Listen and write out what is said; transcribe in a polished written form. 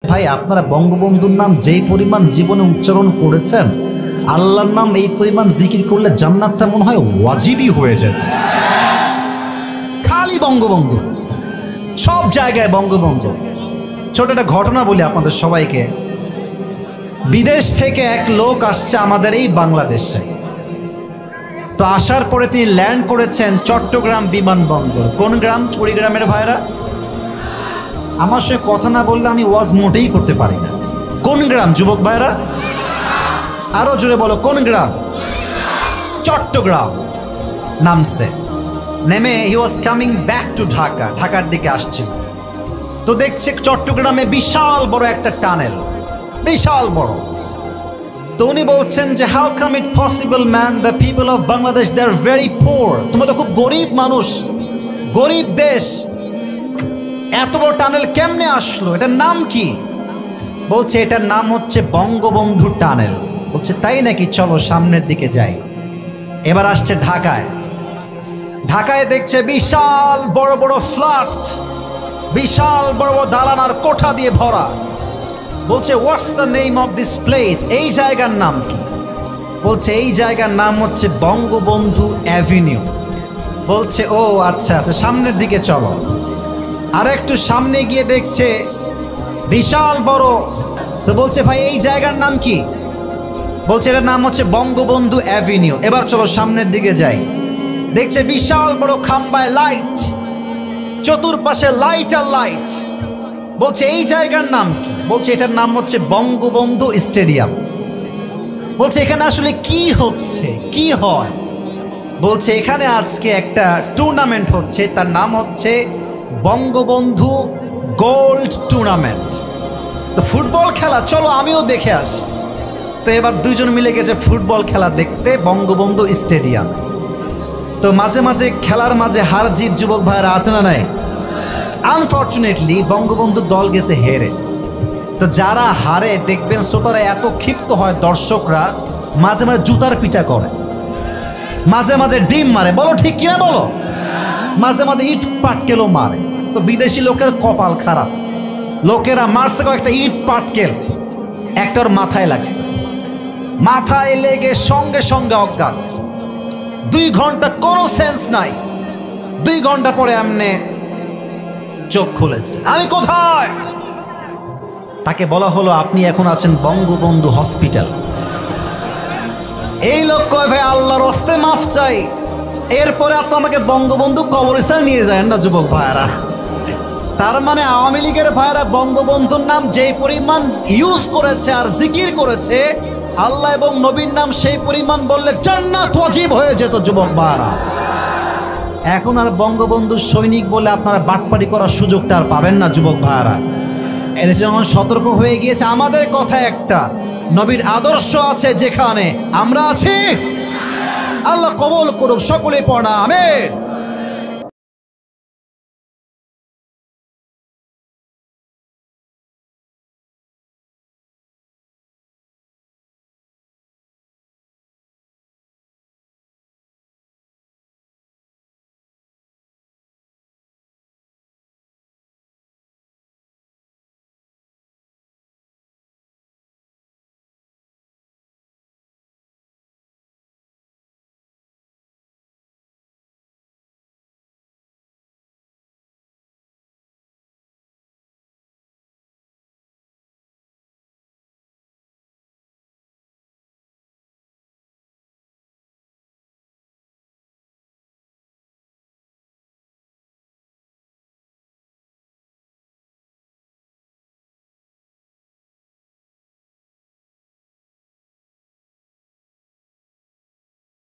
ভাই আপনারা বঙ্গবন্ধুর নাম যেই পরিমাণ জীবনে উচ্চারণ করেছেন, আল্লাহর নাম এই পরিমাণ জিকির করলে জান্নাতটা মনে হয় ওয়াজিবই হয়ে যায়। খালি বঙ্গবন্ধু, সব জায়গায় বঙ্গবন্ধু। ছোট একটা ঘটনা বলি আপনাদের সবাইকে। বিদেশ থেকে এক লোক আসছে আমাদের এই বাংলাদেশে। তো আসার পরে তিনি ল্যান্ড করেছেন চট্টগ্রাম বিমানবন্দর। কোন গ্রাম? কুড়িগ্রামের ভাইরা। আমার সঙ্গে কথা না বললে আমি ওয়াজ মোটেই করতে পারি না। কোন গ্রাম যুবক ভাইরা? আরো জোরে বলো, কোন গ্রাম? চট্টগ্রাম। নামছে, নেমে he was coming back to Dhaka, ঢাকার দিকে আসছিল। তো দেখছে চট্টগ্রামে বিশাল বড় একটা টানেল, বিশাল বড়। তো উনি বলছেন যে how come it possible man, the people of Bangladesh they are very poor, তোমরা তো খুব গরিব মানুষ, গরিব দেশ, এত বড় টানেল কেমনে আসলো, এটার নাম কি? বলছে এটার নাম হচ্ছে বঙ্গবন্ধু টানেল। বলছে তাই নাকি, চলো সামনের দিকে যাই। এবার আসছে ঢাকায়। ঢাকায় দেখছে বিশাল বড় বড় ফ্ল্যাট, বিশাল বড় বড় দালান আর কোঠা দিয়ে ভরা। বলছে what's the name of this place, এই জায়গার নাম কি? বলছে এই জায়গার নাম হচ্ছে বঙ্গবন্ধু অ্যাভিনিউ। বলছে ও আচ্ছা আচ্ছা, সামনের দিকে চলো। আর একটু সামনে গিয়ে দেখছে বিশাল বড়। তো বলছে ভাই এই জায়গার নাম কি? বলছে এটার নাম হচ্ছে বঙ্গবন্ধু অ্যাভিনিউ। এবার চলো সামনের দিকে যাই। দেখছে বিশাল বড় খাম্বায় লাইট, চতুর্পাশে লাইট আর লাইট। বলছে এই জায়গার নাম কি? বলছে এটার নাম হচ্ছে বঙ্গবন্ধু স্টেডিয়াম। বলছে এখানে আসলে কি হচ্ছে, কি হয়? বলছে এখানে আজকে একটা টুর্নামেন্ট হচ্ছে, তার নাম হচ্ছে বঙ্গবন্ধু গোল্ড টুর্নামেন্ট। তো ফুটবল খেলা, চলো আমিও দেখে আসি। তো এবার দুইজন মিলে গেছে ফুটবল খেলা দেখতে বঙ্গবন্ধু স্টেডিয়াম। তো মাঝে মাঝে খেলার মাঝে হার জিত যুবক ভাইরা আছে না নাই? আনফর্চুনেটলি বঙ্গবন্ধু দল গেছে হেরে। তো যারা হারে দেখবেন শ্রোতারা এত ক্ষিপ্ত হয়, দর্শকরা মাঝে মাঝে জুতার পিটা করে, মাঝে মাঝে ডিম মারে, বলো ঠিক কিনা বলো, মাঝে মাঝে ইট পাটকেলও মারে। তো বিদেশি লোকের কপাল খারাপ, লোকেরা মারছে কয়েকটা ইট পাটকেল, একটার মাথায় লাগছে, মাথায় লেগে সঙ্গে সঙ্গে অজ্ঞান। 2 ঘন্টা কোনো সেন্স নাই। 2 ঘন্টা পরে এমনি চোখ খুলেছে। আমি কোথায়? তাকে বলা হলো আপনি এখন আছেন বঙ্গবন্ধু হসপিটাল। এই লোক কয় ভাই আল্লাহর হস্তে মাফ চাই, এরপরে আপনি আমাকে বঙ্গবন্ধু কবরস্থানে নিয়ে যায় না যুবক ভাইরা। তার মানে আওয়ামী লীগের ভাইরা বঙ্গবন্ধুর নাম যেই পরিমাণ ইউজ করেছে আর জিকির করেছে, আল্লাহ এবং নবীর নাম সেই পরিমাণ বললে জান্নাত ওয়াজিব হয়ে যেত যুবক ভাইরা। এখন আর বঙ্গবন্ধু সৈনিক বলে আপনারা বাটপাড়ি করার সুযোগটা আর পাবেন না যুবক ভাইরা। এদেশে যখন সতর্ক হয়ে গিয়েছে, আমাদের কথা একটা, নবীর আদর্শ আছে যেখানে আমরা আছি। আল্লাহ কবুল করুক, সকলে পড়া আমিন।